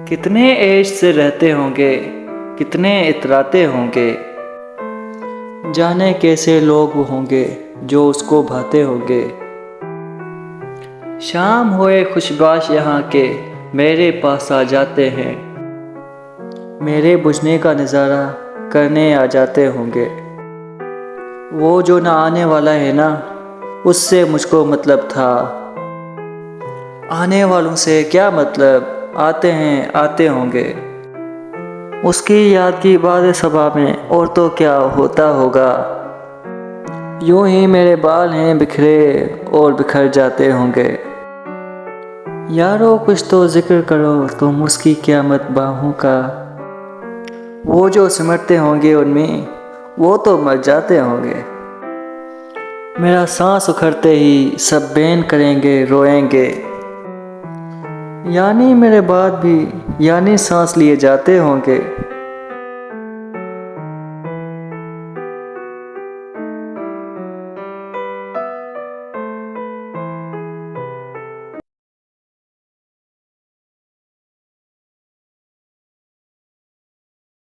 कितने ऐश से रहते होंगे, कितने इतराते होंगे, जाने कैसे लोग होंगे जो उसको भाते होंगे। शाम हुए खुशबाश यहाँ के मेरे पास आ जाते हैं, मेरे बुझने का नज़ारा करने आ जाते होंगे। वो जो ना आने वाला है ना, उससे मुझको मतलब था। आने वालों से क्या मतलब, आते हैं आते होंगे। उसकी याद की बात सभा में और तो क्या होता होगा। यूं ही मेरे बाल हैं बिखरे और बिखर जाते होंगे। यारो कुछ तो जिक्र करो तुम उसकी क़यामत बाहों का। वो जो सिमटते होंगे उनमें, वो तो मर जाते होंगे। मेरा सांस उखड़ते ही सब बैन करेंगे रोएंगे, यानी मेरे बाद भी यानी सांस लिए जाते होंगे।